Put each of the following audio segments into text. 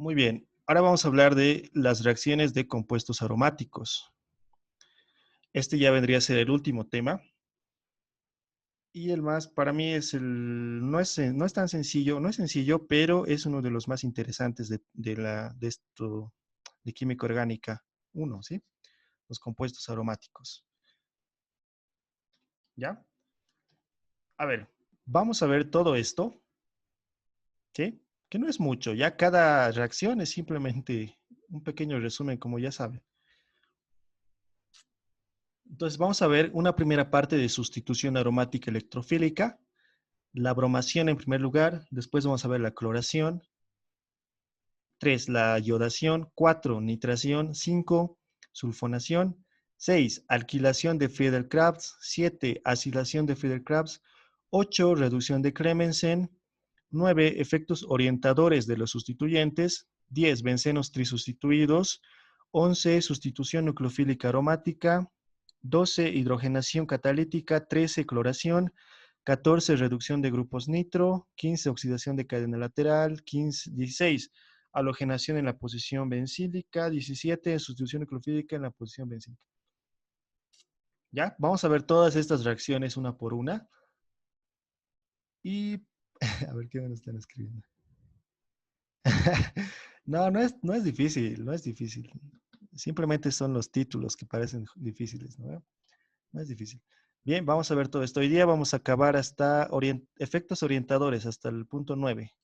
Muy bien. Ahora vamos a hablar de las reacciones de compuestos aromáticos. Este ya vendría a ser el último tema. Y el más, para mí, no es tan sencillo, no es sencillo, pero es uno de los más interesantes de química orgánica uno, ¿sí? Los compuestos aromáticos. ¿Ya? A ver, vamos a ver todo esto, ¿sí? Que no es mucho, ya cada reacción es simplemente un pequeño resumen, como ya saben. Entonces vamos a ver una primera parte de sustitución aromática electrofílica, la bromación en primer lugar, después vamos a ver la cloración, 3, la iodación, 4, nitración, 5, sulfonación, 6, alquilación de Friedel-Crafts, 7, acilación de Friedel-Crafts, 8, reducción de Clemensen, 9, efectos orientadores de los sustituyentes, 10, bencenos trisustituidos, 11, sustitución nucleofílica aromática, 12, hidrogenación catalítica, 13, cloración, 14, reducción de grupos nitro, 15, oxidación de cadena lateral, 16, halogenación en la posición bencílica, 17, sustitución nucleofílica en la posición bencílica. ¿Ya? Vamos a ver todas estas reacciones una por una. Y a ver qué me están escribiendo. No, no es difícil, no es difícil. Simplemente son los títulos que parecen difíciles, ¿no? No es difícil. Bien, vamos a ver todo esto. Hoy día vamos a acabar hasta efectos orientadores, hasta el punto 9.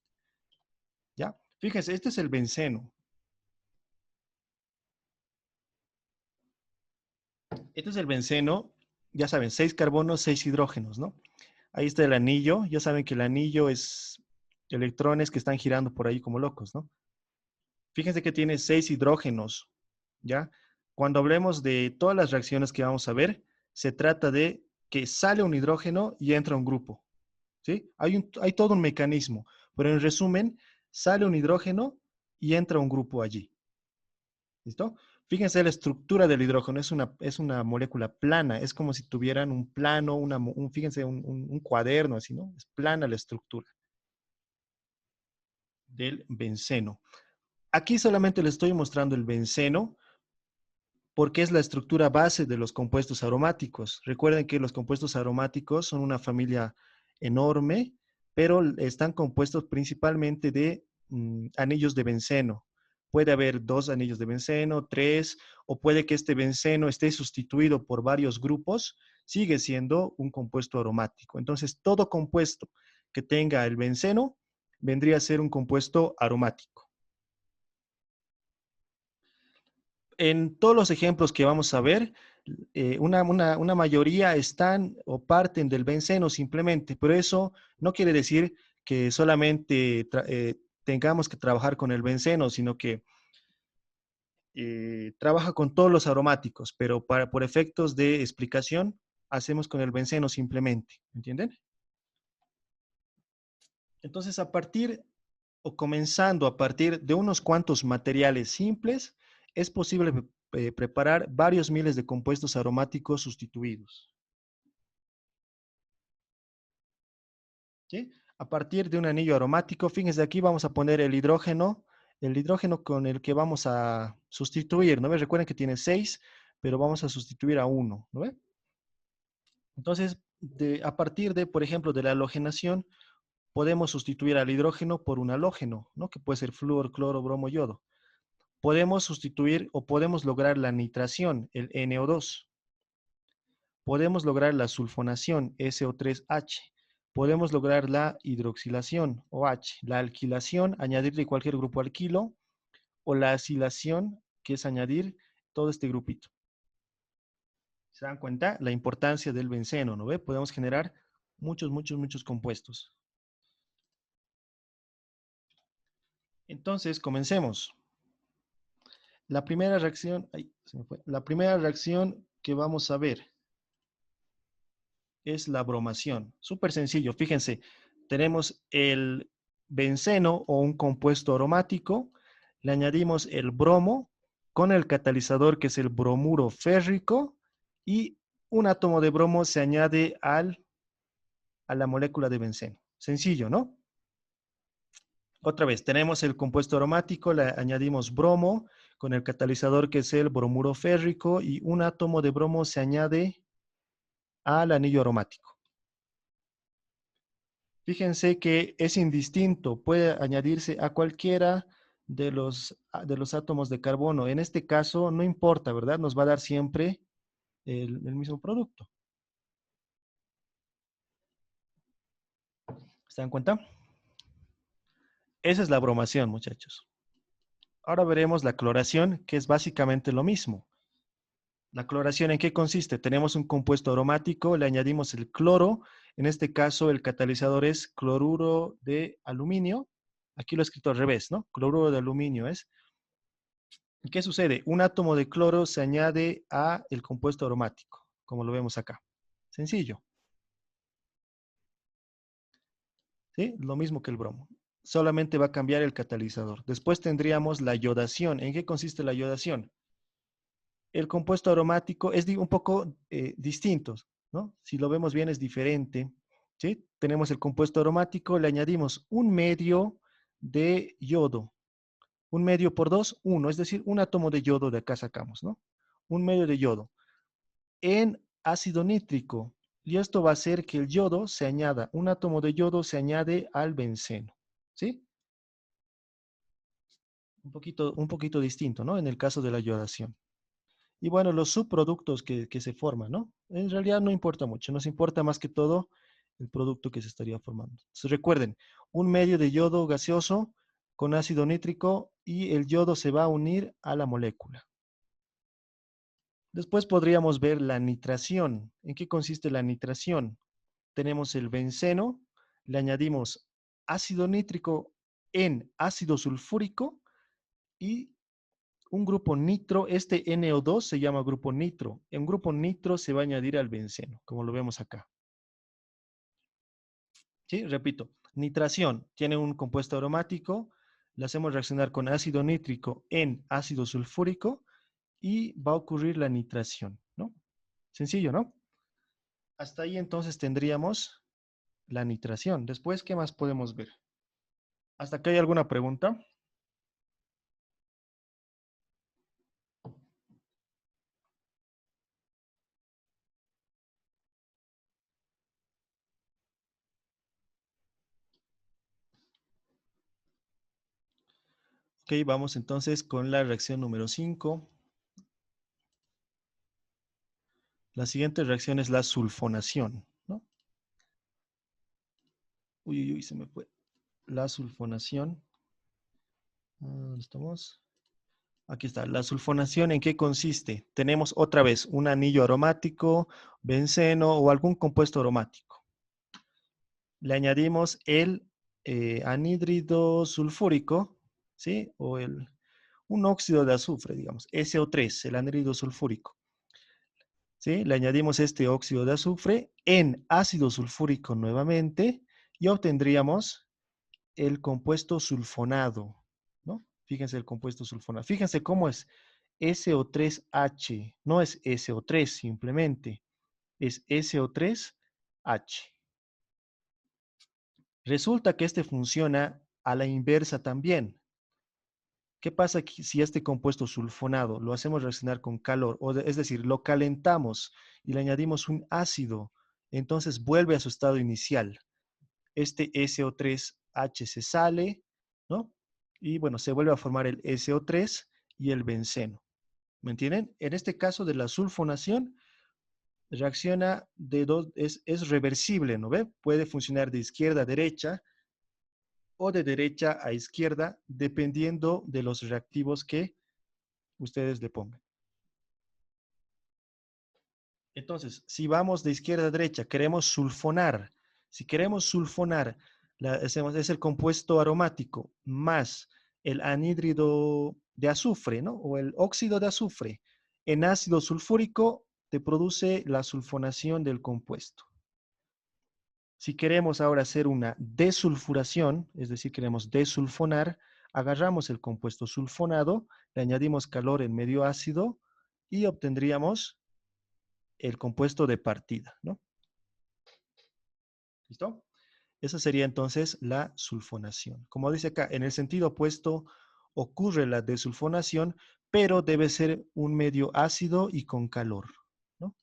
¿Ya? Fíjense, este es el benceno. Este es el benceno, ya saben, 6 carbonos, 6 hidrógenos, ¿no? Ahí está el anillo. Ya saben que el anillo es electrones que están girando por ahí como locos, ¿no? Fíjense que tiene 6 hidrógenos, ¿ya? Cuando hablemos de todas las reacciones que vamos a ver, se trata de que sale un hidrógeno y entra un grupo, ¿sí? Hay todo un mecanismo, pero en resumen, sale un hidrógeno y entra un grupo allí, ¿listo? Fíjense la estructura del hidrógeno, es una molécula plana, es como si tuvieran un plano, fíjense, un cuaderno así, ¿no? Es plana la estructura del benceno. Aquí solamente les estoy mostrando el benceno porque es la estructura base de los compuestos aromáticos. Recuerden que los compuestos aromáticos son una familia enorme, pero están compuestos principalmente de anillos de benceno. Puede haber 2 anillos de benceno, 3, o puede que este benceno esté sustituido por varios grupos, sigue siendo un compuesto aromático. Entonces, todo compuesto que tenga el benceno vendría a ser un compuesto aromático. En todos los ejemplos que vamos a ver, una mayoría están o parten del benceno simplemente, pero eso no quiere decir que solamente tengamos que trabajar con el benceno, sino que trabaja con todos los aromáticos, pero por efectos de explicación, hacemos con el benceno simplemente, ¿entienden? Entonces, a partir o comenzando a partir de unos cuantos materiales simples, es posible preparar varios miles de compuestos aromáticos sustituidos. ¿Sí? A partir de un anillo aromático, fíjense aquí vamos a poner el hidrógeno con el que vamos a sustituir, ¿no ve? Recuerden que tiene 6, pero vamos a sustituir a 1, ¿no ve? Entonces, a partir de, por ejemplo, de la halogenación, podemos sustituir al hidrógeno por un halógeno, ¿no? Que puede ser flúor, cloro, bromo, yodo. Podemos sustituir o podemos lograr la nitración, el NO2. Podemos lograr la sulfonación, SO3H. Podemos lograr la hidroxilación, OH. La alquilación, añadirle cualquier grupo alquilo. O la acilación, que es añadir todo este grupito. ¿Se dan cuenta? La importancia del benceno, ¿no ve? Podemos generar muchos compuestos. Entonces, comencemos. La primera reacción, ay, se me fue. La primera reacción que vamos a ver es la bromación. Súper sencillo, fíjense, tenemos el benceno o un compuesto aromático, le añadimos el bromo con el catalizador que es el bromuro férrico y un átomo de bromo se añade a la molécula de benceno. Sencillo, ¿no? Otra vez, tenemos el compuesto aromático, le añadimos bromo con el catalizador que es el bromuro férrico y un átomo de bromo se añade al anillo aromático. Fíjense que es indistinto, puede añadirse a cualquiera de los átomos de carbono. En este caso, no importa, ¿verdad? Nos va a dar siempre el mismo producto. ¿Se dan cuenta? Esa es la bromación, muchachos. Ahora veremos la cloración, que es básicamente lo mismo. La cloración, ¿en qué consiste? Tenemos un compuesto aromático, le añadimos el cloro. En este caso, el catalizador es cloruro de aluminio. Aquí lo he escrito al revés, ¿no? Cloruro de aluminio es. ¿Y qué sucede? Un átomo de cloro se añade a el compuesto aromático, como lo vemos acá. Sencillo, ¿sí? Lo mismo que el bromo. Solamente va a cambiar el catalizador. Después tendríamos la iodación. ¿En qué consiste la iodación? El compuesto aromático es un poco distinto, ¿no? Si lo vemos bien es diferente, ¿sí? Tenemos el compuesto aromático, le añadimos un medio de yodo. Un medio por dos, uno, es decir, un átomo de yodo de acá sacamos, ¿no? Un medio de yodo en ácido nítrico. Y esto va a hacer que el yodo se añada, un átomo de yodo se añade al benceno, ¿sí? Un poquito distinto, ¿no? En el caso de la yodación. Y bueno, los subproductos que se forman, ¿no? En realidad no importa mucho, nos importa más que todo el producto que se estaría formando. Entonces, recuerden, un medio de yodo gaseoso con ácido nítrico y el yodo se va a unir a la molécula. Después podríamos ver la nitración. ¿En qué consiste la nitración? Tenemos el benceno, le añadimos ácido nítrico en ácido sulfúrico y un grupo nitro, este NO2 se llama grupo nitro. En grupo nitro se va a añadir al benceno, como lo vemos acá. ¿Sí? Repito, nitración tiene un compuesto aromático, le hacemos reaccionar con ácido nítrico en ácido sulfúrico y va a ocurrir la nitración, ¿no? Sencillo, ¿no? Hasta ahí entonces tendríamos la nitración. Después, ¿qué más podemos ver? ¿Hasta acá hay alguna pregunta? Ok, vamos entonces con la reacción número 5. La siguiente reacción es la sulfonación, ¿no? Uy, uy, uy, se me fue. La sulfonación. ¿Dónde estamos? Aquí está. La sulfonación, ¿en qué consiste? Tenemos otra vez un anillo aromático, benceno o algún compuesto aromático. Le añadimos el anhídrido sulfúrico, ¿sí? Un óxido de azufre, digamos, SO3, el anhídrido sulfúrico. ¿Sí? Le añadimos este óxido de azufre en ácido sulfúrico nuevamente y obtendríamos el compuesto sulfonado, ¿no? Fíjense el compuesto sulfonado. Fíjense cómo es SO3H, no es SO3 simplemente, es SO3H. Resulta que este funciona a la inversa también. ¿Qué pasa si este compuesto sulfonado lo hacemos reaccionar con calor? Es decir, lo calentamos y le añadimos un ácido, entonces vuelve a su estado inicial. Este SO3H se sale, ¿no? Y bueno, se vuelve a formar el SO3 y el benceno. ¿Me entienden? En este caso de la sulfonación, reacciona es reversible, ¿no ve? Puede funcionar de izquierda a derecha o de derecha a izquierda, dependiendo de los reactivos que ustedes le pongan. Entonces, si vamos de izquierda a derecha, queremos sulfonar. Si queremos sulfonar, es el compuesto aromático más el anhídrido de azufre, ¿no? O el óxido de azufre en ácido sulfúrico, te produce la sulfonación del compuesto. Si queremos ahora hacer una desulfuración, es decir, queremos desulfonar, agarramos el compuesto sulfonado, le añadimos calor en medio ácido y obtendríamos el compuesto de partida, ¿no? ¿Listo? Esa sería entonces la sulfonación. Como dice acá, en el sentido opuesto ocurre la desulfonación, pero debe ser un medio ácido y con calor, ¿no?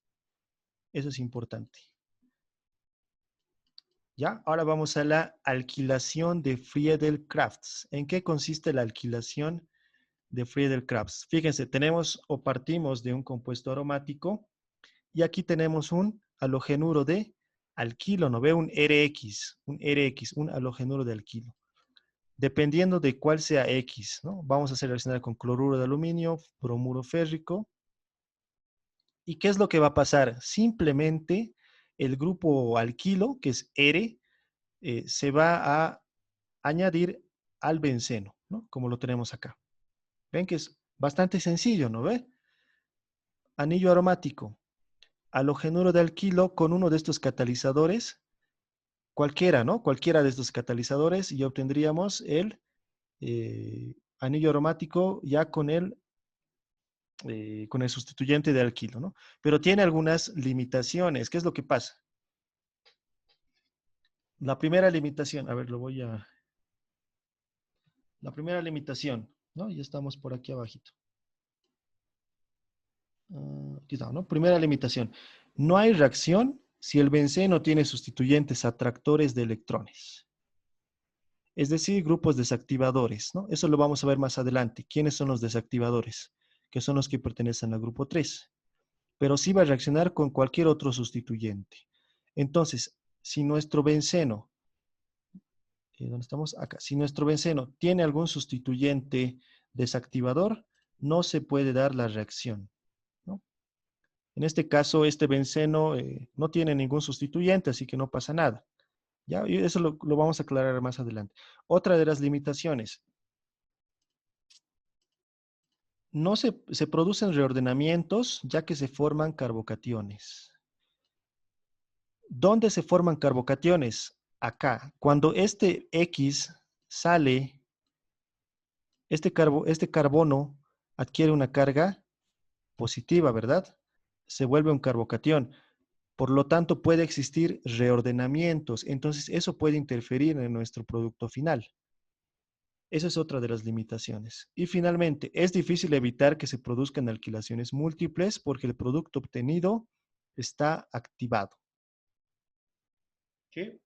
Eso es importante. ¿Ya? Ahora vamos a la alquilación de Friedel-Crafts. ¿En qué consiste la alquilación de Friedel-Crafts? Fíjense, tenemos o partimos de un compuesto aromático y aquí tenemos un halogenuro de alquilo, ¿no ve? Un halogenuro de alquilo. Dependiendo de cuál sea X, ¿no? Vamos a hacer reaccionar con cloruro de aluminio, bromuro férrico. ¿Y qué es lo que va a pasar? Simplemente el grupo alquilo, que es R, se va a añadir al benceno, ¿no? Como lo tenemos acá. Ven que es bastante sencillo, ¿no ve? Anillo aromático, halogenuro de alquilo con uno de estos catalizadores, cualquiera, ¿no? Cualquiera de estos catalizadores y obtendríamos el anillo aromático ya con el sustituyente de alquilo, ¿no? Pero tiene algunas limitaciones. ¿Qué es lo que pasa? La primera limitación, a ver, la primera limitación, ¿no? Ya estamos por aquí abajito. Aquí está, ¿no? Primera limitación. No hay reacción si el benceno tiene sustituyentes atractores de electrones. Es decir, grupos desactivadores, ¿no? Eso lo vamos a ver más adelante. ¿Quiénes son los desactivadores? Que son los que pertenecen al grupo 3. Pero sí va a reaccionar con cualquier otro sustituyente. Entonces, si nuestro benceno, ¿dónde estamos? Acá. Si nuestro benceno tiene algún sustituyente desactivador, no se puede dar la reacción, ¿no? En este caso, este benceno no tiene ningún sustituyente, así que no pasa nada. ¿Ya? Y eso lo vamos a aclarar más adelante. Otra de las limitaciones, no se producen reordenamientos ya que se forman carbocationes. ¿Dónde se forman carbocationes? Acá. Cuando este X sale, este carbono adquiere una carga positiva, ¿verdad? Se vuelve un carbocatión. Por lo tanto, puede existir reordenamientos. Entonces, eso puede interferir en nuestro producto final. Esa es otra de las limitaciones. Y finalmente, es difícil evitar que se produzcan alquilaciones múltiples porque el producto obtenido está activado. ¿Sí?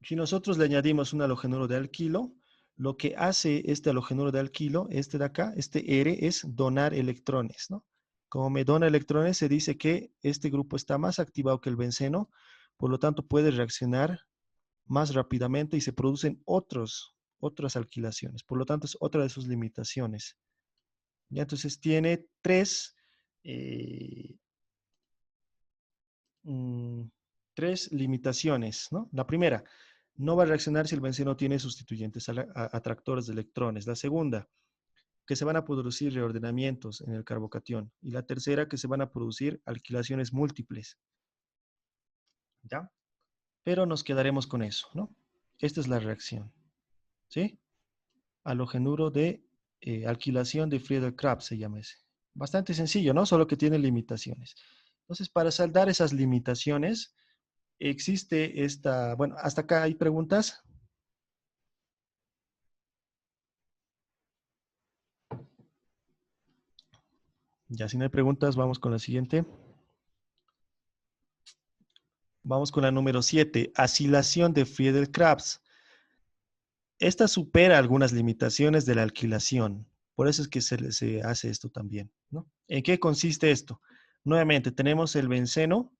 Si nosotros le añadimos un halogenuro de alquilo, lo que hace este halogenuro de alquilo, este de acá, este R, es donar electrones, ¿no? Como me dona electrones, se dice que este grupo está más activado que el benceno, por lo tanto puede reaccionar más rápidamente y se producen otras alquilaciones. Por lo tanto, es otra de sus limitaciones. ¿Ya? Entonces tiene eh, mm, tres limitaciones, ¿no? La primera, no va a reaccionar si el benceno tiene sustituyentes atractores de electrones. La segunda, que se van a producir reordenamientos en el carbocatión. Y la tercera, que se van a producir alquilaciones múltiples. ¿Ya? Pero nos quedaremos con eso, ¿no? Esta es la reacción, ¿sí? Halogenuro de alquilación de Friedel-Crafts se llama ese. Bastante sencillo, ¿no? Solo que tiene limitaciones. Entonces, para saldar esas limitaciones, existe esta, bueno, hasta acá hay preguntas. Ya si no hay preguntas, vamos con la siguiente. Vamos con la número 7, acilación de Friedel-Crafts. Esta supera algunas limitaciones de la alquilación. Por eso es que se hace esto también, ¿no? ¿En qué consiste esto? Nuevamente, tenemos el benceno,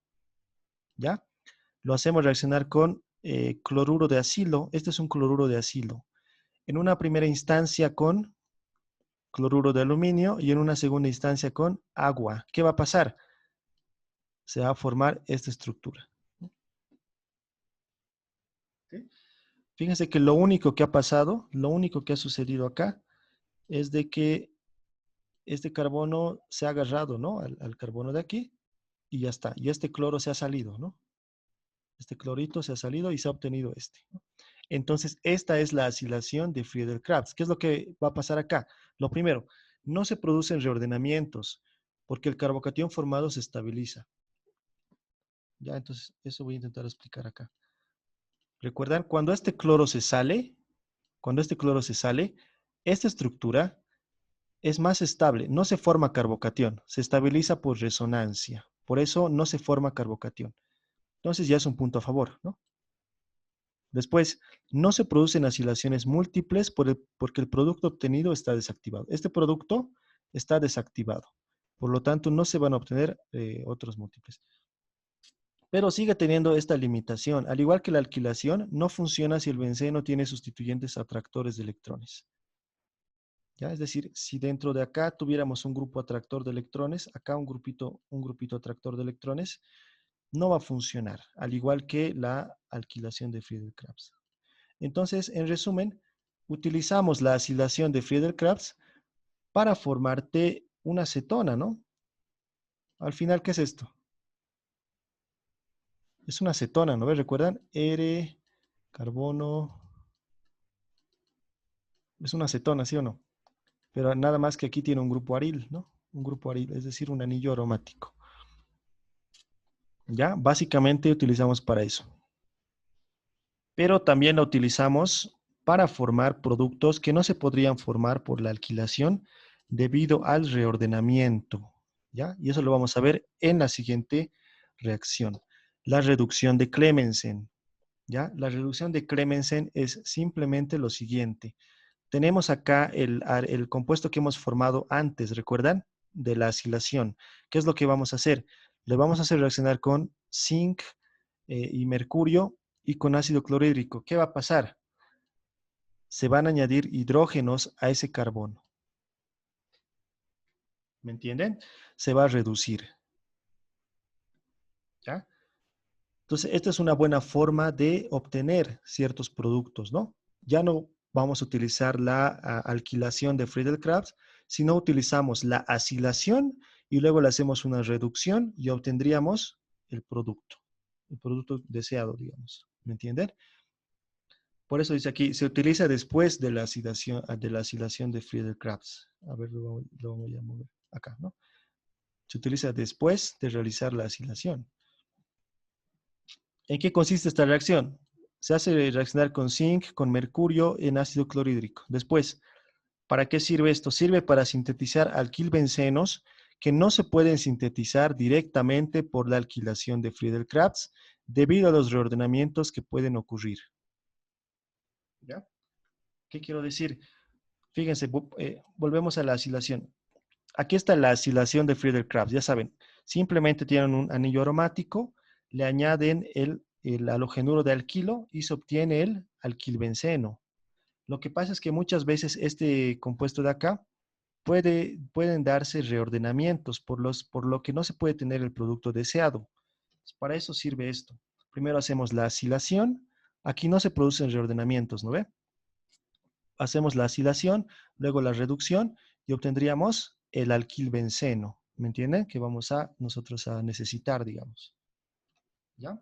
¿ya? Lo hacemos reaccionar con cloruro de acilo. Este es un cloruro de acilo. En una primera instancia con cloruro de aluminio y en una segunda instancia con agua. ¿Qué va a pasar? Se va a formar esta estructura. ¿Sí? Fíjense que lo único que ha pasado, lo único que ha sucedido acá, es de que este carbono se ha agarrado, ¿no? Al carbono de aquí y ya está. Y este cloro se ha salido, ¿no? Este clorito se ha salido y se ha obtenido este, ¿no? Entonces, esta es la acilación de Friedel-Crafts. ¿Qué es lo que va a pasar acá? Lo primero, no se producen reordenamientos porque el carbocatión formado se estabiliza. Ya, entonces eso voy a intentar explicar acá. Recuerdan, cuando este cloro se sale, esta estructura es más estable, no se forma carbocatión, se estabiliza por resonancia. Por eso no se forma carbocatión. Entonces ya es un punto a favor, ¿no? Después, no se producen acilaciones múltiples porque el producto obtenido está desactivado. Este producto está desactivado. Por lo tanto, no se van a obtener otros múltiples. Pero sigue teniendo esta limitación. Al igual que la alquilación, no funciona si el benceno tiene sustituyentes atractores de electrones. ¿Ya? Es decir, si dentro de acá tuviéramos un grupo atractor de electrones, acá un grupito atractor de electrones, no va a funcionar, al igual que la alquilación de Friedel-Crafts. Entonces, en resumen, utilizamos la acilación de Friedel-Crafts para formarte una cetona, ¿no? Al final, ¿qué es esto? Es una cetona, ¿no? ¿Recuerdan? R, carbono, es una cetona, ¿sí o no? Pero nada más que aquí tiene un grupo aril, ¿no? Un grupo aril, es decir, un anillo aromático. ¿Ya? Básicamente utilizamos para eso. Pero también la utilizamos para formar productos que no se podrían formar por la alquilación debido al reordenamiento, ¿ya? Y eso lo vamos a ver en la siguiente reacción. La reducción de Clemensen, ¿ya? La reducción de Clemensen es simplemente lo siguiente. Tenemos acá el compuesto que hemos formado antes, ¿recuerdan? De la acilación. ¿Qué es lo que vamos a hacer? Le vamos a hacer reaccionar con zinc y mercurio y con ácido clorhídrico. ¿Qué va a pasar? Se van a añadir hidrógenos a ese carbono. ¿Me entienden? Se va a reducir. ¿Ya? Entonces, esta es una buena forma de obtener ciertos productos, ¿no? Ya no vamos a utilizar la alquilación de Friedel-Crafts, sino utilizamos la acilación y luego le hacemos una reducción y obtendríamos el producto deseado, digamos. ¿Me entienden? Por eso dice aquí, se utiliza después de la acilación de Friedel-Crafts. A ver, lo voy a mover acá, ¿no? Se utiliza después de realizar la acilación. ¿En qué consiste esta reacción? Se hace reaccionar con zinc, con mercurio en ácido clorhídrico. Después, ¿para qué sirve esto? Sirve para sintetizar alquilbencenos que no se pueden sintetizar directamente por la alquilación de Friedel-Crafts debido a los reordenamientos que pueden ocurrir. ¿Ya? ¿Qué quiero decir? Fíjense, volvemos a la acilación. Aquí está la acilación de Friedel-Crafts, ya saben, simplemente tienen un anillo aromático, le añaden el halogenuro de alquilo y se obtiene el alquilbenceno. Lo que pasa es que muchas veces este compuesto de acá pueden darse reordenamientos, por lo que no se puede tener el producto deseado. Para eso sirve esto. Primero hacemos la acilación. Aquí no se producen reordenamientos, ¿no ve? Hacemos la acilación, luego la reducción y obtendríamos el alquilbenceno. ¿Me entienden? Que vamos a nosotros a necesitar, digamos. ¿Ya?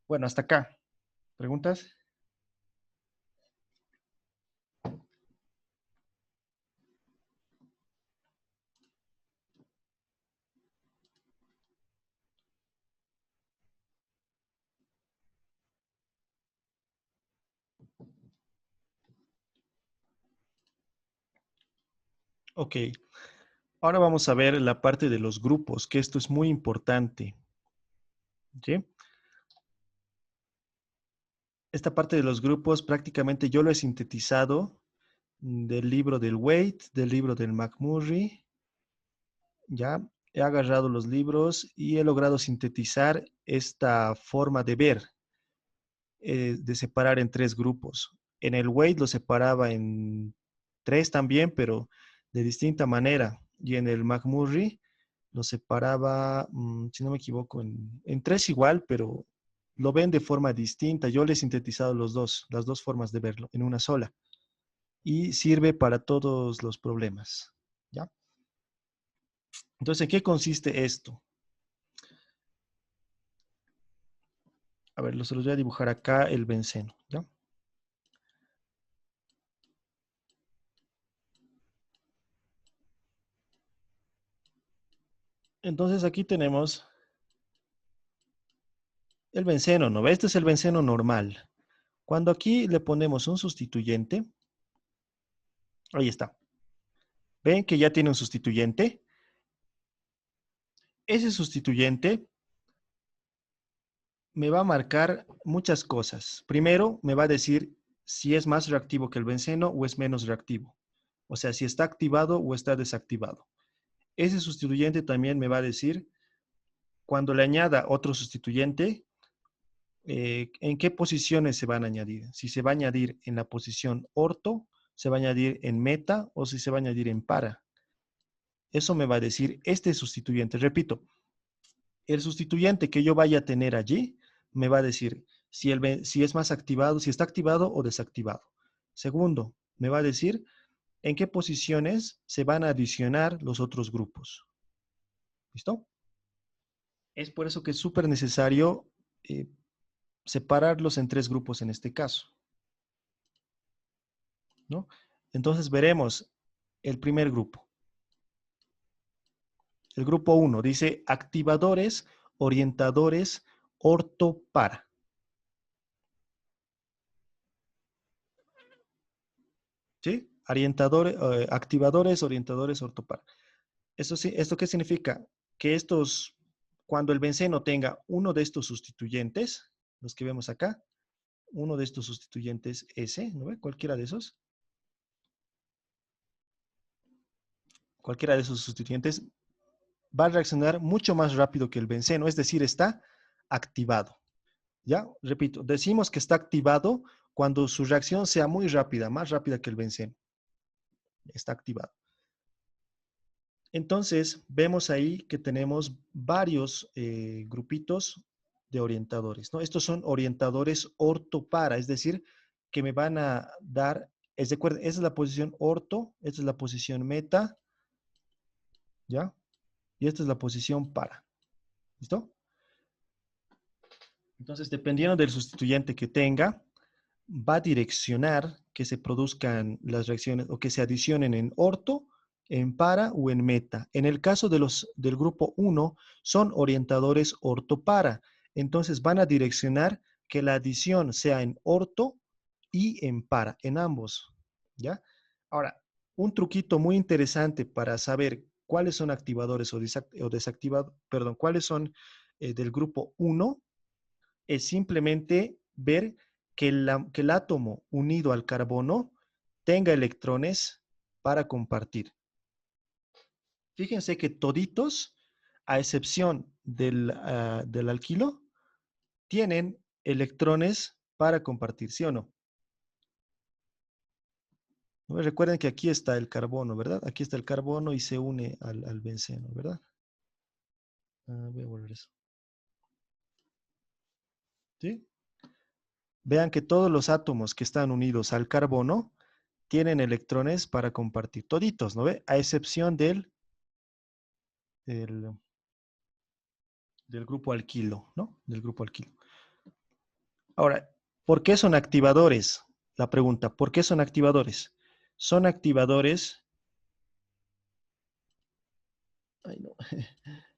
Bueno, hasta acá. ¿Preguntas? Ok. Ahora vamos a ver la parte de los grupos, que esto es muy importante. ¿Sí? Esta parte de los grupos prácticamente yo lo he sintetizado del libro del Waite, del libro del McMurray. Ya he agarrado los libros y he logrado sintetizar esta forma de ver, de separar en tres grupos. En el Waite lo separaba en tres también, pero de distinta manera. Y en el McMurray lo separaba, si no me equivoco, en tres igual, pero lo ven de forma distinta. Yo le he sintetizado las dos formas de verlo en una sola. Y sirve para todos los problemas. ¿Ya? Entonces, ¿en qué consiste esto? A ver, se los voy a dibujar acá el benceno, ¿ya? Entonces aquí tenemos El benceno, ¿no? Este es el benceno normal. Cuando aquí le ponemos un sustituyente, ahí está. ¿Ven que ya tiene un sustituyente? Ese sustituyente me va a marcar muchas cosas. Primero, me va a decir si es más reactivo que el benceno o es menos reactivo. O sea, si está activado o está desactivado. Ese sustituyente también me va a decir, cuando le añada otro sustituyente, en qué posiciones se van a añadir. Si se va a añadir en la posición orto, se va a añadir en meta o si se va a añadir en para. Eso me va a decir este sustituyente. Repito, el sustituyente que yo vaya a tener allí me va a decir si es más activado, si está activado o desactivado. Segundo, me va a decir en qué posiciones se van a adicionar los otros grupos. ¿Listo? Es por eso que es súper necesario separarlos en tres grupos en este caso, ¿no? Entonces veremos el primer grupo. El grupo 1 dice activadores, orientadores, ortopara. ¿Sí? Activadores, orientadores, ortopara. Eso sí, ¿esto qué significa? Que estos, cuando el benceno tenga uno de estos sustituyentes, los que vemos acá, uno de estos sustituyentes S, ¿no ve? Cualquiera de esos. Cualquiera de esos sustituyentes va a reaccionar mucho más rápido que el benceno, es decir, está activado. ¿Ya? Repito, decimos que está activado cuando su reacción sea muy rápida, más rápida que el benceno. Está activado. Entonces, vemos ahí que tenemos varios grupitos de orientadores, ¿no? Estos son orientadores orto-para, es decir, que me van a dar, esa es la posición orto, esta es la posición meta, ¿ya? Y esta es la posición para. ¿Listo? Entonces, dependiendo del sustituyente que tenga, va a direccionar que se produzcan las reacciones o que se adicionen en orto, en para o en meta. En el caso del grupo 1, son orientadores orto-para. Entonces, van a direccionar que la adición sea en orto y en para, en ambos. ¿Ya? Ahora, un truquito muy interesante para saber cuáles son activadores o desactivados, perdón, cuáles son del grupo 1 es simplemente ver que el átomo unido al carbono tenga electrones para compartir. Fíjense que toditos, a excepción del alquilo, tienen electrones para compartir, ¿sí o no? ¿No? Recuerden que aquí está el carbono, ¿verdad? Aquí está el carbono y se une al benceno, ¿verdad? Voy a volver eso. ¿Sí? Vean que todos los átomos que están unidos al carbono tienen electrones para compartir, toditos, ¿no ve? A excepción del, del grupo alquilo, ¿no? Del grupo alquilo. Ahora, ¿por qué son activadores? La pregunta, ¿por qué son activadores? Son activadores, ay no,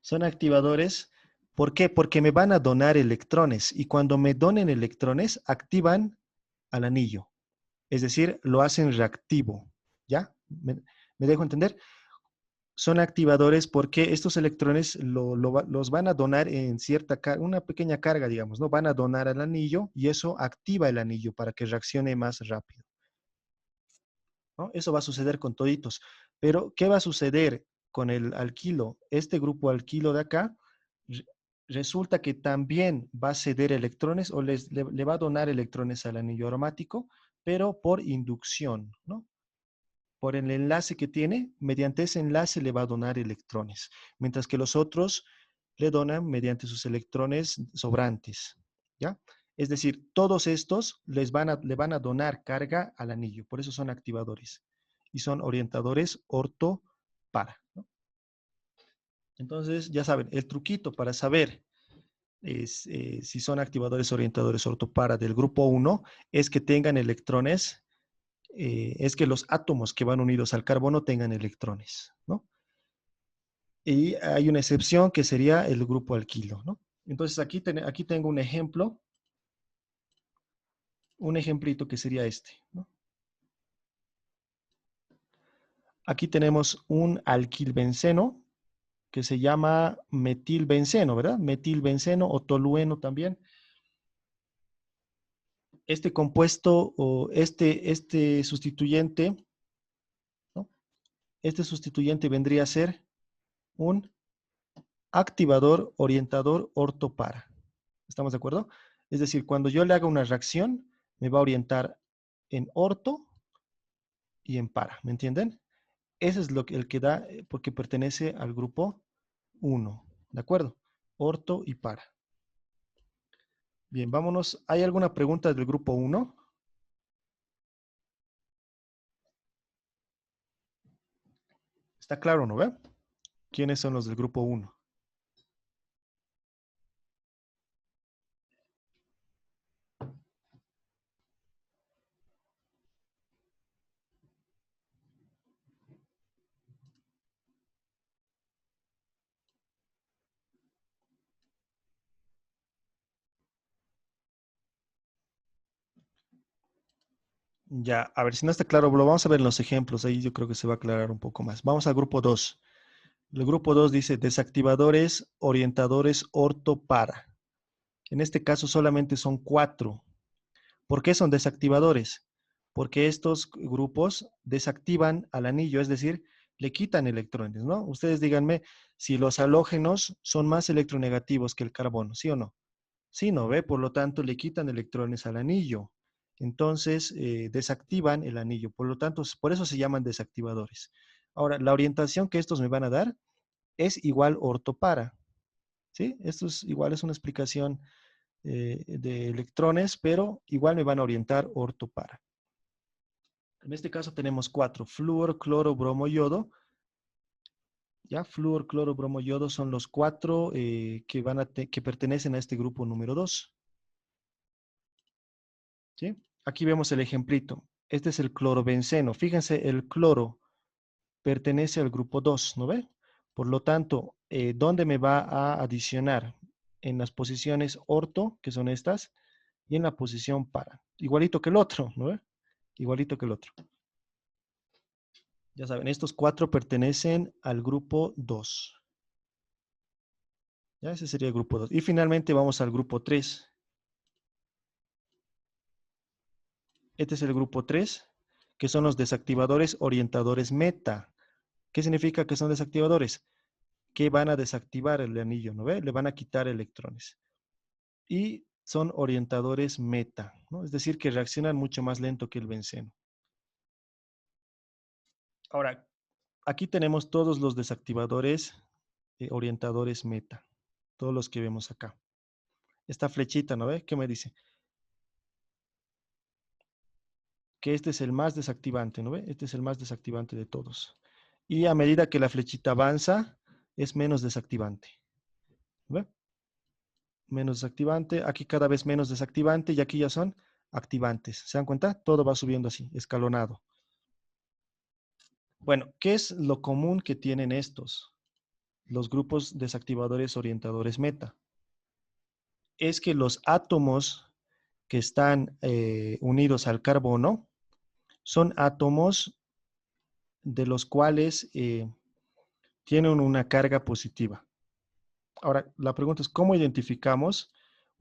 son activadores, ¿por qué? Porque me van a donar electrones y cuando me donen electrones, activan al anillo, es decir, lo hacen reactivo, ¿ya? ¿Me dejo entender? Son activadores porque estos electrones los van a donar en una pequeña carga, digamos, ¿no? Van a donar al anillo y eso activa el anillo para que reaccione más rápido, ¿no? Eso va a suceder con toditos. Pero, ¿qué va a suceder con el alquilo? Este grupo alquilo de acá, re- resulta que también va a ceder electrones o le va a donar electrones al anillo aromático, pero por inducción, ¿no? Por el enlace que tiene, mediante ese enlace le va a donar electrones, mientras que los otros le donan mediante sus electrones sobrantes, ¿ya? Es decir, todos estos le van a donar carga al anillo, por eso son activadores y son orientadores orto-para, ¿no? Entonces, ya saben, el truquito para saber si son activadores orientadores orto-para del grupo 1 es que tengan electrones es que los átomos que van unidos al carbono tengan electrones, ¿no? Y hay una excepción que sería el grupo alquilo, ¿no? Entonces aquí tengo un ejemplito que sería este, ¿no? Aquí tenemos un alquilbenceno que se llama metilbenceno, ¿verdad? Metilbenceno o tolueno también. Este compuesto o este sustituyente, ¿no? Este sustituyente vendría a ser un activador, orientador, ortopara. ¿Estamos de acuerdo? Es decir, cuando yo le haga una reacción, me va a orientar en orto y en para. ¿Me entienden? Ese es el que da, porque pertenece al grupo 1. ¿De acuerdo? Orto y para. Bien, vámonos. ¿Hay alguna pregunta del grupo 1? ¿Está claro, no ve? ¿Quiénes son los del grupo 1? Ya, a ver, si no está claro, lo vamos a ver en los ejemplos. Ahí yo creo que se va a aclarar un poco más. Vamos al grupo 2. El grupo 2 dice desactivadores, orientadores, orto, para. En este caso solamente son 4. ¿Por qué son desactivadores? Porque estos grupos desactivan al anillo, es decir, le quitan electrones, ¿no? Ustedes díganme si los halógenos son más electronegativos que el carbono, ¿sí o no? Sí, ¿no ve? Por lo tanto, le quitan electrones al anillo. Entonces, desactivan el anillo. Por lo tanto, por eso se llaman desactivadores. Ahora, la orientación que estos me van a dar es igual ortopara, ¿sí? Esto es igual, es una explicación de electrones, pero igual me van a orientar ortopara. En este caso tenemos 4, flúor, cloro, bromo, yodo. Ya, flúor, cloro, bromo, yodo son los 4 que pertenecen a este grupo número 2. ¿Sí? Aquí vemos el ejemplito. Este es el clorobenceno. Fíjense, el cloro pertenece al grupo 2, ¿no ve? Por lo tanto, ¿dónde me va a adicionar? En las posiciones orto, que son estas, y en la posición para. Igualito que el otro, ¿no ve? Igualito que el otro. Ya saben, estos 4 pertenecen al grupo 2. Ya, ese sería el grupo 2. Y finalmente vamos al grupo 3. Este es el grupo 3, que son los desactivadores orientadores meta. ¿Qué significa que son desactivadores? Que van a desactivar el anillo, ¿no ve? Le van a quitar electrones. Y son orientadores meta, ¿no? Es decir, que reaccionan mucho más lento que el benceno. Ahora, aquí tenemos todos los desactivadores orientadores meta, todos los que vemos acá. Esta flechita, ¿no ve? ¿Qué me dice? Que este es el más desactivante, ¿no ve? Este es el más desactivante de todos. Y a medida que la flechita avanza, es menos desactivante. ¿No ve? Menos desactivante, aquí cada vez menos desactivante y aquí ya son activantes. ¿Se dan cuenta? Todo va subiendo así, escalonado. Bueno, ¿qué es lo común que tienen estos? Los grupos desactivadores orientadores meta. Es que los átomos que están unidos al carbono son átomos de los cuales tienen una carga positiva. Ahora, la pregunta es, ¿cómo identificamos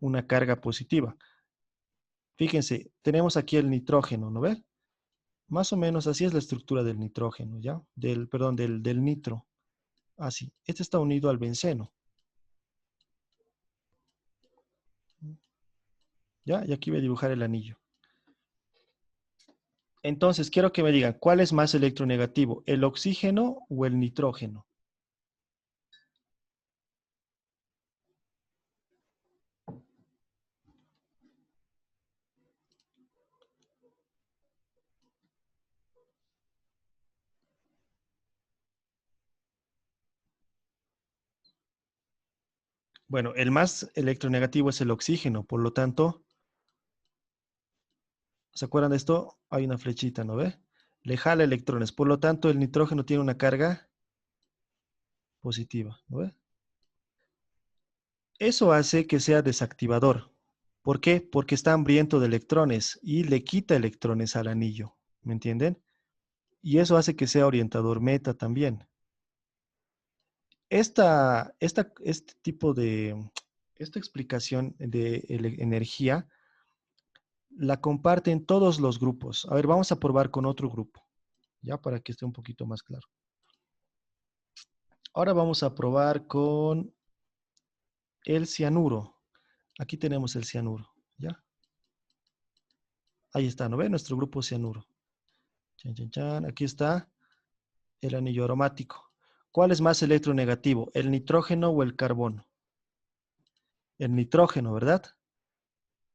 una carga positiva? Fíjense, tenemos aquí el nitrógeno, ¿no ve? Más o menos así es la estructura del nitrógeno, ¿ya? Perdón, del nitro. Así. Este está unido al benceno. ¿Ya? Y aquí voy a dibujar el anillo. Entonces, quiero que me digan, ¿cuál es más electronegativo? ¿El oxígeno o el nitrógeno? Bueno, el más electronegativo es el oxígeno, por lo tanto, ¿se acuerdan de esto? Hay una flechita, ¿no ve? Le jala electrones, por lo tanto, el nitrógeno tiene una carga positiva, ¿no ve? Eso hace que sea desactivador. ¿Por qué? Porque está hambriento de electrones y le quita electrones al anillo. ¿Me entienden? Y eso hace que sea orientador meta también. Este tipo de, esta explicación de energía la comparten todos los grupos. A ver, vamos a probar con otro grupo, ya para que esté un poquito más claro. Ahora vamos a probar con el cianuro. Aquí tenemos el cianuro, ¿ya? Ahí está, ¿no ve? Nuestro grupo cianuro. Chan, chan, chan. Aquí está el anillo aromático. ¿Cuál es más electronegativo, el nitrógeno o el carbono? El nitrógeno, ¿verdad?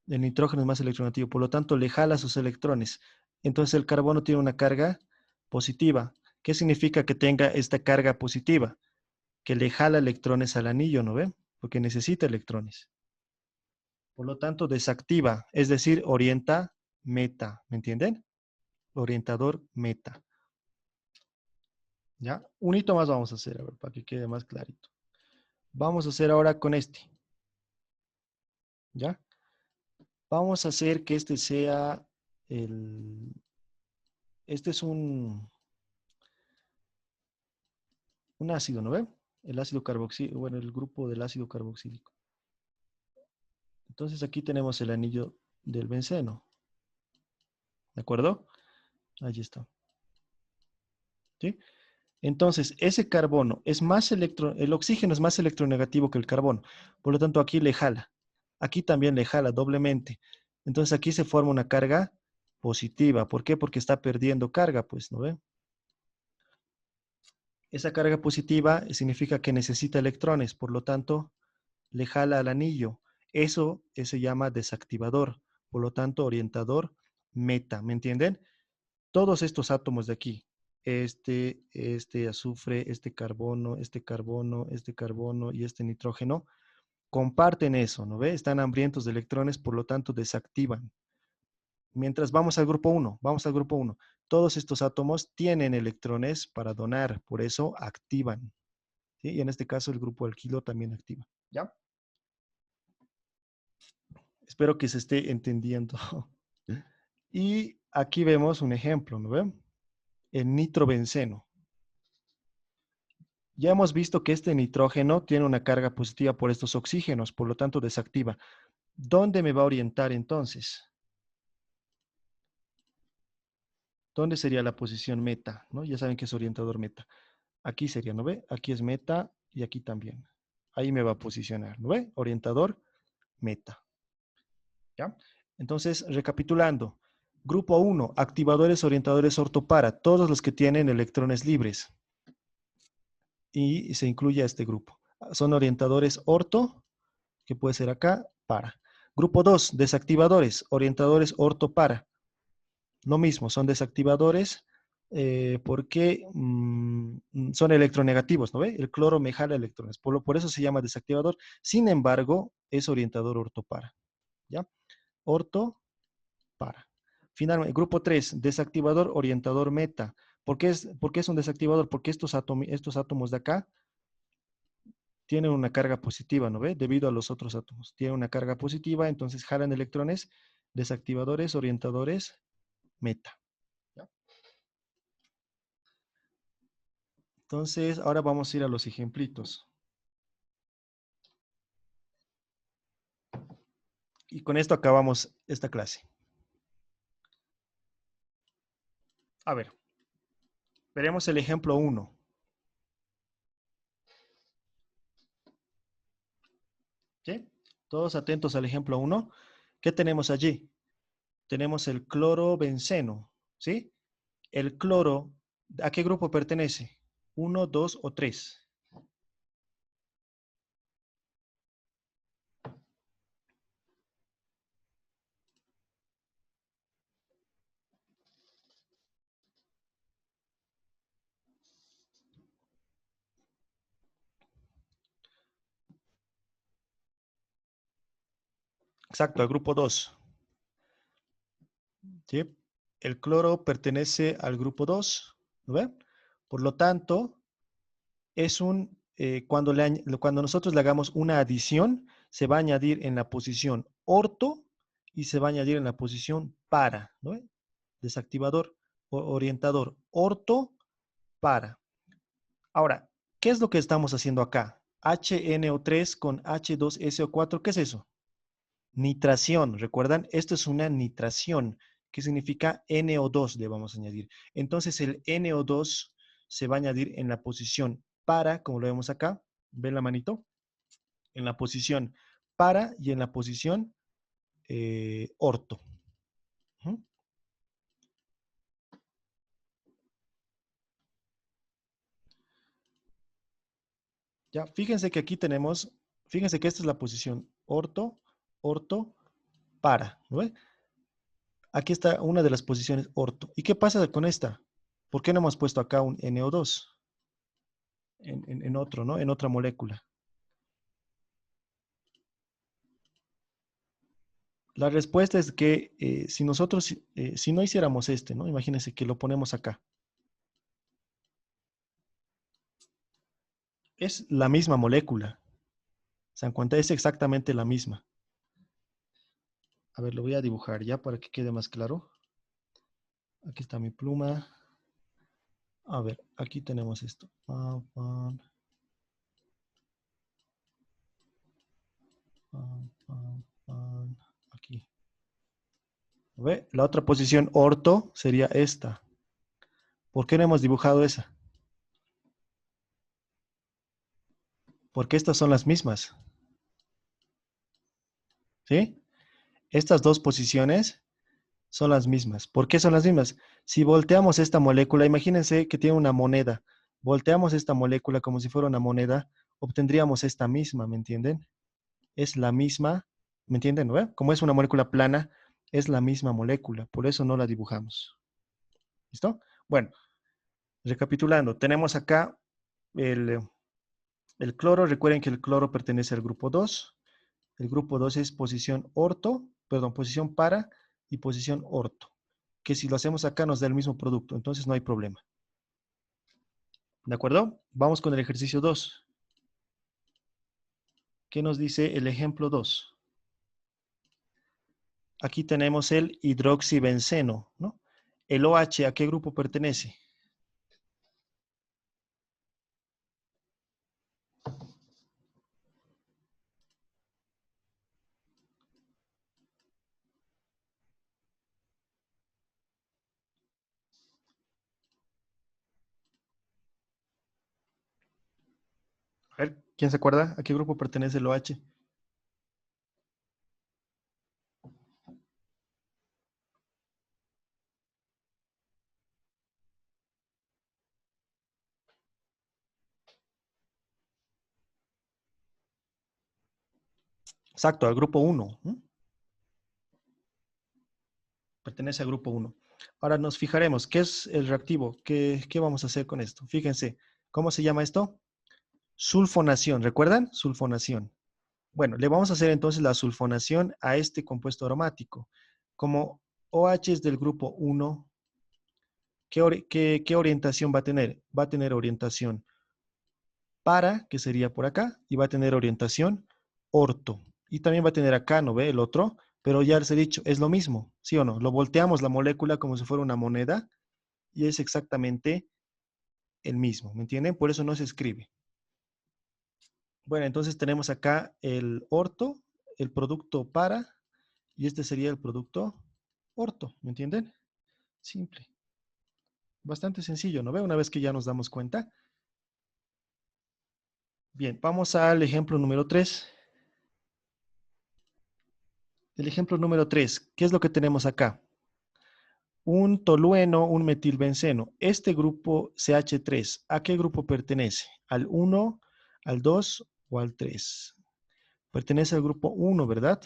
El nitrógeno es más electronegativo, por lo tanto le jala sus electrones. Entonces el carbono tiene una carga positiva. ¿Qué significa que tenga esta carga positiva? Que le jala electrones al anillo, ¿no ve? Porque necesita electrones. Por lo tanto, desactiva, es decir, orienta meta, ¿me entienden? Orientador meta. ¿Ya? Un hito más vamos a hacer, a ver, para que quede más clarito. Vamos a hacer ahora con este, ¿ya? Vamos a hacer que este sea el... Este es un ácido, ¿no ve? El ácido carboxílico, bueno, el grupo del ácido carboxílico. Entonces aquí tenemos el anillo del benceno, ¿de acuerdo? Allí está, ¿sí? Entonces, ese carbono es más el oxígeno es más electronegativo que el carbono. Por lo tanto, aquí le jala. Aquí también le jala doblemente. Entonces, aquí se forma una carga positiva. ¿Por qué? Porque está perdiendo carga, pues, ¿no ve? Esa carga positiva significa que necesita electrones. Por lo tanto, le jala al anillo. Eso se llama desactivador. Por lo tanto, orientador meta. ¿Me entienden? Todos estos átomos de aquí, este azufre, este carbono, este carbono y este nitrógeno, comparten eso, ¿no ve? Están hambrientos de electrones, por lo tanto desactivan. Mientras vamos al grupo uno. Todos estos átomos tienen electrones para donar, por eso activan. ¿Sí? Y en este caso el grupo alquilo también activa. ¿Ya? Espero que se esté entendiendo. Y aquí vemos un ejemplo, ¿no ven? El nitrobenceno. Ya hemos visto que este nitrógeno tiene una carga positiva por estos oxígenos, por lo tanto desactiva. ¿Dónde me va a orientar entonces? ¿Dónde sería la posición meta? ¿No? Ya saben que es orientador meta. Aquí sería, ¿no ve? Aquí es meta y aquí también. Ahí me va a posicionar, ¿no ve? Orientador meta. ¿Ya? Entonces, recapitulando. Grupo uno, activadores orientadores ortopara, todos los que tienen electrones libres. Y se incluye a este grupo. Son orientadores orto, que puede ser acá, para. Grupo 2, desactivadores, orientadores orto para. Lo mismo, son desactivadores porque son electronegativos, ¿no ve? El cloro me jala electrones, por eso se llama desactivador. Sin embargo, es orientador orto para, ¿ya? Orto para. Finalmente, grupo 3, desactivador orientador meta. ¿Por qué es un desactivador? Porque estos átomos de acá tienen una carga positiva, ¿no ve? Debido a los otros átomos. Tienen una carga positiva, entonces jalan electrones, desactivadores, orientadores, meta. ¿Ya? Entonces, ahora vamos a ir a los ejemplitos. Y con esto acabamos esta clase. A ver, veremos el ejemplo 1. ¿Sí? Todos atentos al ejemplo 1. ¿Qué tenemos allí? Tenemos el clorobenceno, ¿sí? El cloro, ¿a qué grupo pertenece? ¿Uno, 2 o 3? Exacto, al grupo 2. ¿Sí? El cloro pertenece al grupo 2, ¿no ve? Por lo tanto, es un cuando nosotros le hagamos una adición, se va a añadir en la posición orto y se va a añadir en la posición para, ¿no? Desactivador o orientador, orto, para. Ahora, ¿qué es lo que estamos haciendo acá? HNO3 con H2SO4, ¿qué es eso? Nitración, ¿recuerdan? Esto es una nitración, que significa NO2 le vamos a añadir. Entonces el NO2 se va a añadir en la posición para, como lo vemos acá, ¿ven la manito? En la posición para y en la posición orto. ¿Mm? Ya, fíjense que aquí tenemos, fíjense que esta es la posición orto, orto, para, ¿no ve? Aquí está una de las posiciones orto. ¿Y qué pasa con esta? ¿Por qué no hemos puesto acá un NO2 en otro, ¿no? En otra molécula. La respuesta es que si nosotros, si no hiciéramos este, ¿no? Imagínense que lo ponemos acá. Es la misma molécula. ¿Se dan cuenta? Es exactamente la misma. A ver, lo voy a dibujar ya para que quede más claro. Aquí está mi pluma. A ver, aquí tenemos esto. Aquí. ¿Ve? La otra posición orto sería esta. ¿Por qué no hemos dibujado esa? Porque estas son las mismas. ¿Sí? Estas dos posiciones son las mismas. ¿Por qué son las mismas? Si volteamos esta molécula, imagínense que tiene una moneda. Volteamos esta molécula como si fuera una moneda, obtendríamos esta misma, ¿me entienden? Es la misma, ¿me entienden? ¿No? Como es una molécula plana, es la misma molécula, por eso no la dibujamos. ¿Listo? Bueno, recapitulando, tenemos acá el, el cloro. Recuerden que el cloro pertenece al grupo 2. El grupo 2 es posición orto, perdón, posición para y posición orto. Que si lo hacemos acá nos da el mismo producto, entonces no hay problema. ¿De acuerdo? Vamos con el ejercicio 2. ¿Qué nos dice el ejemplo 2? Aquí tenemos el hidroxibenceno, ¿no? El OH, ¿a qué grupo pertenece? A ver, ¿quién se acuerda? ¿A qué grupo pertenece el OH? Exacto, al grupo 1. Pertenece al grupo 1. Ahora nos fijaremos, ¿qué es el reactivo? ¿Qué vamos a hacer con esto? Fíjense, ¿cómo se llama esto? Sulfonación, ¿recuerdan? Sulfonación. Bueno, le vamos a hacer entonces la sulfonación a este compuesto aromático. Como OH es del grupo 1, ¿qué orientación va a tener? Va a tener orientación para, que sería por acá, y va a tener orientación orto. Y también va a tener acá, ¿no ve? El otro, pero ya les he dicho, es lo mismo, ¿sí o no? Lo volteamos la molécula como si fuera una moneda y es exactamente el mismo, ¿me entienden? Por eso no se escribe. Bueno, entonces tenemos acá el orto, el producto para, y este sería el producto orto, ¿me entienden? Simple. Bastante sencillo, ¿no ve? Una vez que ya nos damos cuenta. Bien, vamos al ejemplo número 3. El ejemplo número 3, ¿qué es lo que tenemos acá? Un tolueno, un metilbenceno. Este grupo CH3, ¿a qué grupo pertenece? ¿Al 1, al 2 o al 3? Pertenece al grupo 1, ¿verdad?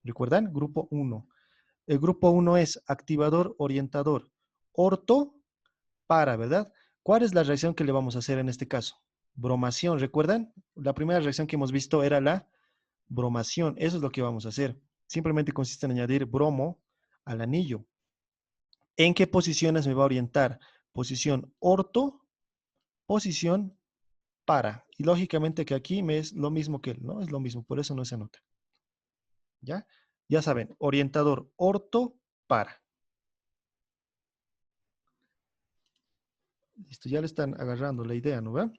¿Recuerdan? Grupo 1. El grupo 1 es activador orientador. Orto para, ¿verdad? ¿Cuál es la reacción que le vamos a hacer en este caso? Bromación, ¿recuerdan? La primera reacción que hemos visto era la bromación. Eso es lo que vamos a hacer. Simplemente consiste en añadir bromo al anillo. ¿En qué posiciones me va a orientar? Posición orto, posición para. Y lógicamente que aquí me es lo mismo que él, ¿no? Es lo mismo, por eso no se anota. ¿Ya? Ya saben, orientador orto para. Listo, ya le están agarrando la idea, ¿no ve?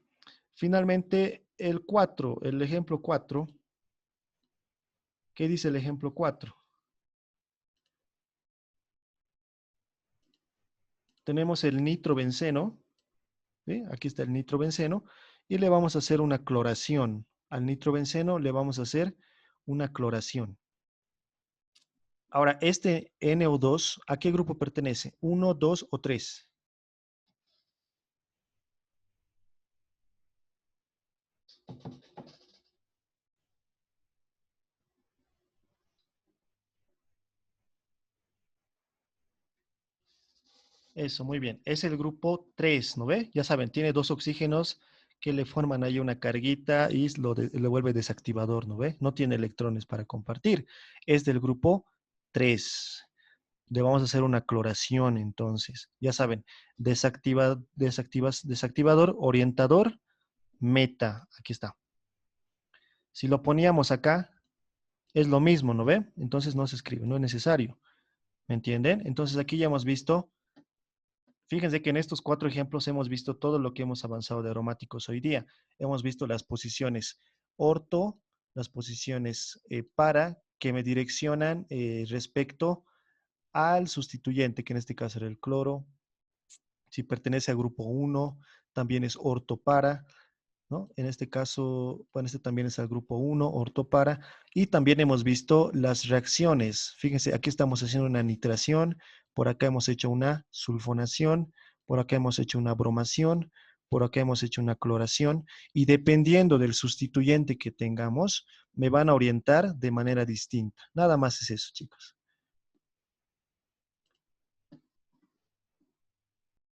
Finalmente, el 4, el ejemplo 4. ¿Qué dice el ejemplo 4? Tenemos el nitrobenceno, ¿sí? Aquí está el nitrobenceno, y le vamos a hacer una cloración. Al nitrobenceno le vamos a hacer una cloración. Ahora, este NO2, ¿a qué grupo pertenece? ¿1, 2 o 3? Eso, muy bien. Es el grupo 3, ¿no ve? Ya saben, tiene dos oxígenos que le forman ahí una carguita y lo vuelve desactivador, ¿no ve? No tiene electrones para compartir. Es del grupo 3. Le vamos a hacer una cloración entonces. Ya saben, desactivador, orientador, meta. Aquí está. Si lo poníamos acá, es lo mismo, ¿no ve? Entonces no se escribe, no es necesario. ¿Me entienden? Entonces aquí ya hemos visto, fíjense que en estos 4 ejemplos hemos visto todo lo que hemos avanzado de aromáticos hoy día. Hemos visto las posiciones orto, las posiciones para, que me direccionan respecto al sustituyente, que en este caso era el cloro. Si pertenece al grupo 1, también es ortopara, ¿no? En este caso, bueno, este también es al grupo 1, ortopara. Y también hemos visto las reacciones. Fíjense, aquí estamos haciendo una nitración, por acá hemos hecho una sulfonación, por acá hemos hecho una bromación, por acá hemos hecho una cloración. Y dependiendo del sustituyente que tengamos, me van a orientar de manera distinta. Nada más es eso, chicos.